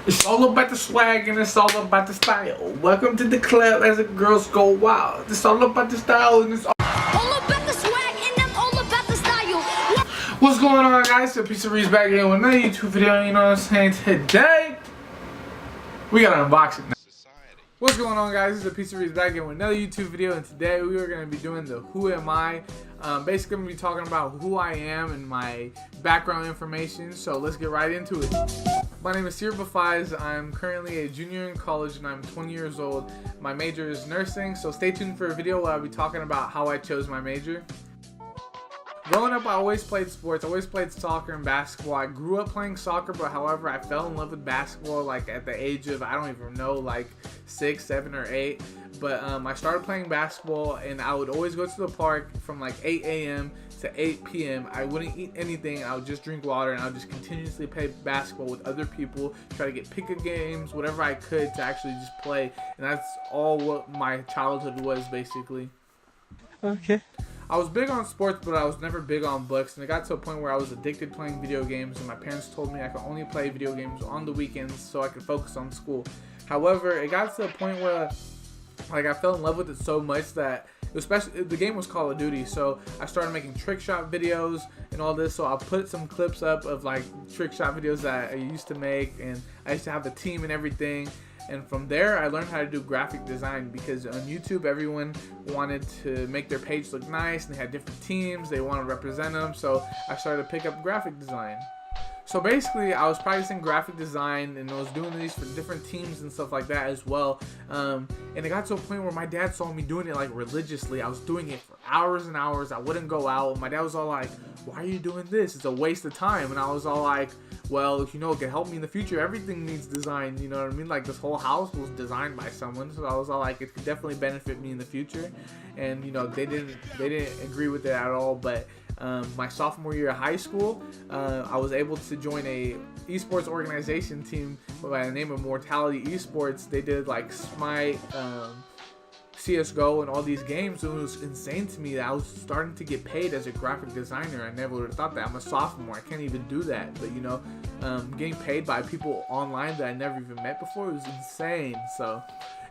It's all about the swag and it's all about the style. Welcome to the club as the girls go wild. It's all about the style and it's all about the swag and I'm all about the style. What's going on, guys? It's Pizza Reese back here with another YouTube video. You know what I'm saying? Today we got an unboxing. What's going on, guys? It's Pizza Reese back here with another YouTube video, and today we are going to be doing the Who Am I. Basically, I'm going to be talking about who I am and my background information. So let's get right into it. My name is DROPOUT. I'm currently a junior in college and I'm 20 years old. My major is nursing, so stay tuned for a video where I'll be talking about how I chose my major. Growing up, I always played sports. I always played soccer and basketball. I grew up playing soccer, but however, I fell in love with basketball like at the age of, I don't even know, like 6, 7, or 8. But I started playing basketball, and I would always go to the park from like 8 a.m. to 8 p.m. I wouldn't eat anything. I would just drink water, and I would just continuously play basketball with other people, try to get pick-up games, whatever I could to actually just play. And that's all what my childhood was, basically. Okay. I was big on sports, but I was never big on books, and it got to a point where I was addicted playing video games, and my parents told me I could only play video games on the weekends so I could focus on school. However, it got to a point where I fell in love with it so much that, especially the game was Call of Duty, so I started making trick shot videos and all this. So I'll put some clips up of like trick shot videos that I used to make, and I used to have the team and everything. And from there, I learned how to do graphic design, because on YouTube, everyone wanted to make their page look nice, and they had different teams. They wanted to represent them, so I started to pick up graphic design. So basically, I was practicing graphic design, and I was doing these for different teams and stuff like that as well. And it got to a point where my dad saw me doing it like religiously. I was doing it for hours and hours. I wouldn't go out. My dad was all like, "Why are you doing this? It's a waste of time." And I was all like, well, if you know, it can help me in the future. Everything needs design, you know what I mean? Like, this whole house was designed by someone, so I was all like, it could definitely benefit me in the future. And you know, they didn't agree with it at all. But my sophomore year of high school, I was able to join a esports organization team by the name of Mortality Esports. They did like Smite, CSGO, and all these games. So it was insane to me that I was starting to get paid as a graphic designer. I never would have thought that. I'm a sophomore. I can't even do that. But you know, getting paid by people online that I never even met before, it was insane. So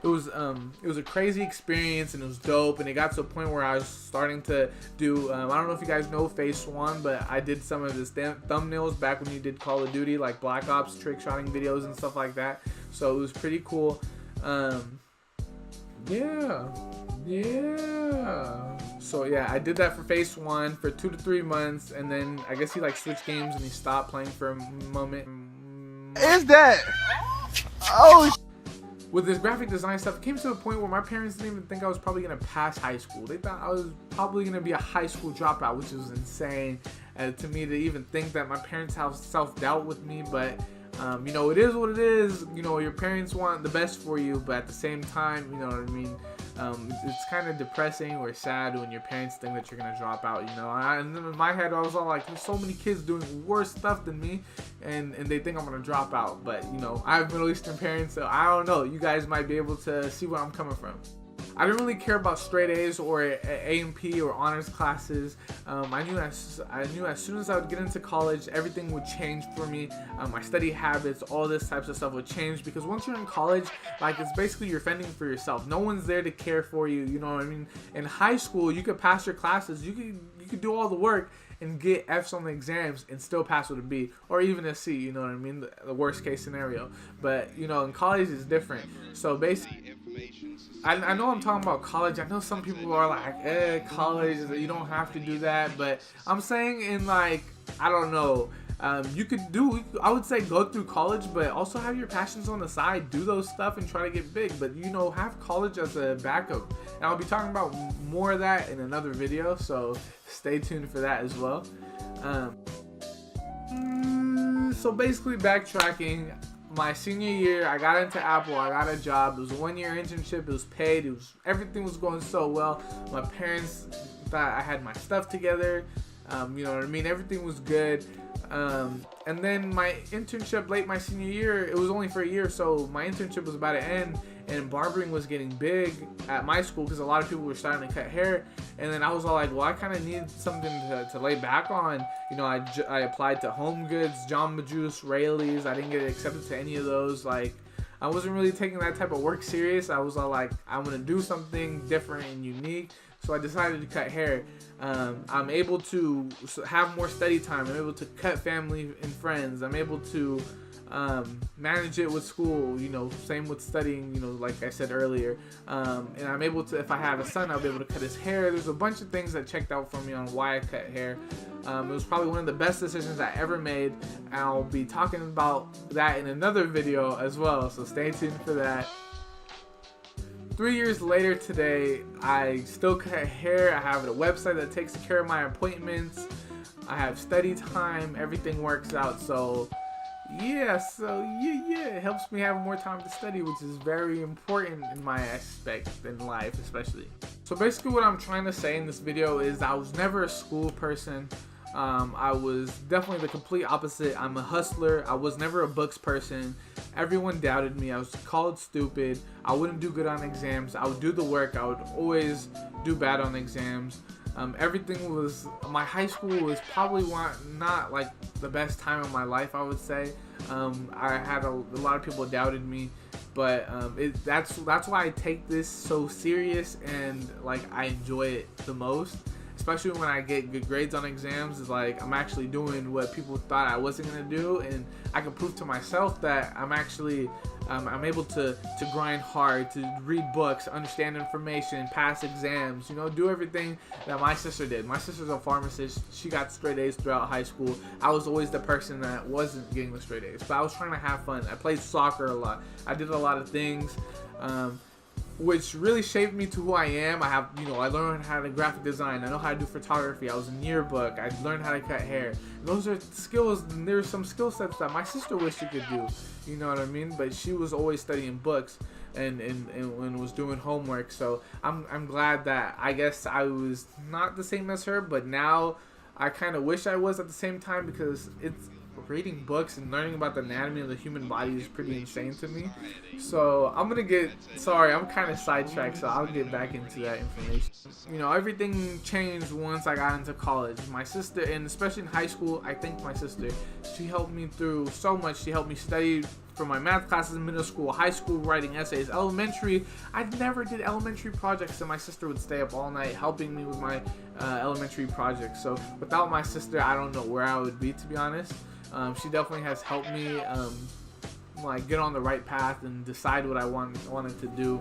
it was a crazy experience, and it was dope. And it got to a point where I was starting to do, I don't know if you guys know Phase 1, but I did some of his thumbnails back when you did Call of Duty, like Black Ops trick shotting videos and stuff like that. So it was pretty cool. Yeah. So yeah, I did that for Phase 1 for 2 to 3 months, and then I guess he like switched games and he stopped playing for a moment. Is that? Oh. With this graphic design stuff, it came to a point where my parents didn't even think I was probably gonna pass high school. They thought I was probably gonna be a high school dropout, which was insane to me to even think that. My parents have self-doubt with me, but you know, it is what it is. You know, your parents want the best for you, but at the same time, you know what I mean, it's kind of depressing or sad when your parents think that you're gonna drop out, you know. And in my head, I was all like, there's so many kids doing worse stuff than me, and they think I'm gonna drop out. But you know, I have Middle Eastern parents, so I don't know, you guys might be able to see where I'm coming from. I didn't really care about straight A's or A&P or honors classes. I knew as soon as I would get into college, everything would change for me. My study habits, all this types of stuff would change, because once you're in college, like, it's basically you're fending for yourself. No one's there to care for you. You know what I mean? In high school, you could pass your classes. You could do all the work and get F's on the exams and still pass with a B or even a C, you know what I mean? The worst case scenario. But you know, in college it's different. So basically, I know I'm talking about college. I know some people are like, college, you don't have to do that. But I'm saying, in like, I don't know, you could do, I would say, go through college, but also have your passions on the side. Do those stuff and try to get big. But you know, have college as a backup. And I'll be talking about more of that in another video, so stay tuned for that as well. So basically, backtracking, my senior year, I got into Apple. I got a job. It was a 1-year internship. It was paid. Everything was going so well. My parents thought I had my stuff together. You know what I mean? Everything was good. And then my internship late my senior year, it was only for a year, so my internship was about to end, and barbering was getting big at my school because a lot of people were starting to cut hair. And then I was all like, well, I kind of need something to lay back on. You know, I applied to Home Goods, Jamba Juice, Rayleigh's. I didn't get accepted to any of those. Like, I wasn't really taking that type of work serious. I was all like, I'm going to do something different and unique. So I decided to cut hair. I'm able to have more study time. I'm able to cut family and friends. I'm able to manage it with school, you know, same with studying, you know, like I said earlier. And I'm able to, if I have a son, I'll be able to cut his hair. There's a bunch of things that checked out for me on why I cut hair. It was probably one of the best decisions I ever made. And I'll be talking about that in another video as well, so stay tuned for that. 3 years later today, I still cut hair. I have a website that takes care of my appointments. I have study time. Everything works out. So yeah, it helps me have more time to study, which is very important in my aspect in life, especially. So basically what I'm trying to say in this video is I was never a school person. I was definitely the complete opposite. I'm a hustler. I was never a books person. Everyone doubted me. I was called stupid. I wouldn't do good on exams. I would do the work. I would always do bad on exams. Everything was, my high school was probably not like the best time of my life, I would say. I had a lot of people doubted me, but that's why I take this so serious and like I enjoy it the most. Especially when I get good grades on exams, it's like I'm actually doing what people thought I wasn't gonna do, and I can prove to myself that I'm actually I'm able to grind hard, to read books, understand information, pass exams, you know, do everything that my sister did. My sister's a pharmacist. She got straight A's throughout high school. I was always the person that wasn't getting the straight A's, but I was trying to have fun. I played soccer a lot. I did a lot of things. Which really shaped me to who I am. I learned how to graphic design. I know how to do photography. I was in yearbook. I learned how to cut hair. And those are skills, and there's some skill sets that my sister wished she could do. You know what I mean? But she was always studying books and was doing homework. So I'm glad that I guess I was not the same as her, but now I kind of wish I was at the same time, because it's reading books and learning about the anatomy of the human body is pretty insane to me. So I'm kind of sidetracked, so I'll get back into that information. You know, everything changed once I got into college. My sister, and especially in high school, I thank my sister. She helped me through so much. She helped me study for my math classes in middle school, high school, writing essays. Elementary, I never did elementary projects, and my sister would stay up all night helping me with my elementary projects. So without my sister, I don't know where I would be, to be honest. She definitely has helped me like get on the right path and decide what I wanted to do.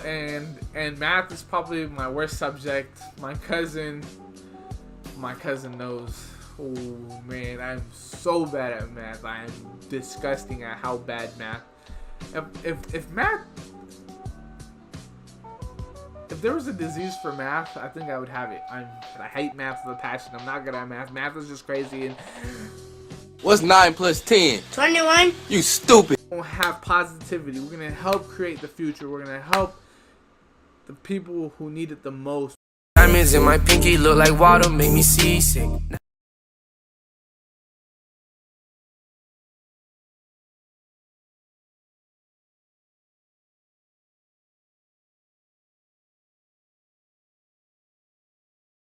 And math is probably my worst subject. My cousin knows. Oh man, I'm so bad at math. I am disgusting at how bad math. If there was a disease for math, I think I would have it. I hate math with a passion. I'm not good at math. Math is just crazy. And what's 9 plus 10? 21. You stupid. We're gonna have positivity. We're gonna help create the future. We're gonna help the people who need it the most. Diamonds in my pinky look like water, make me seasick.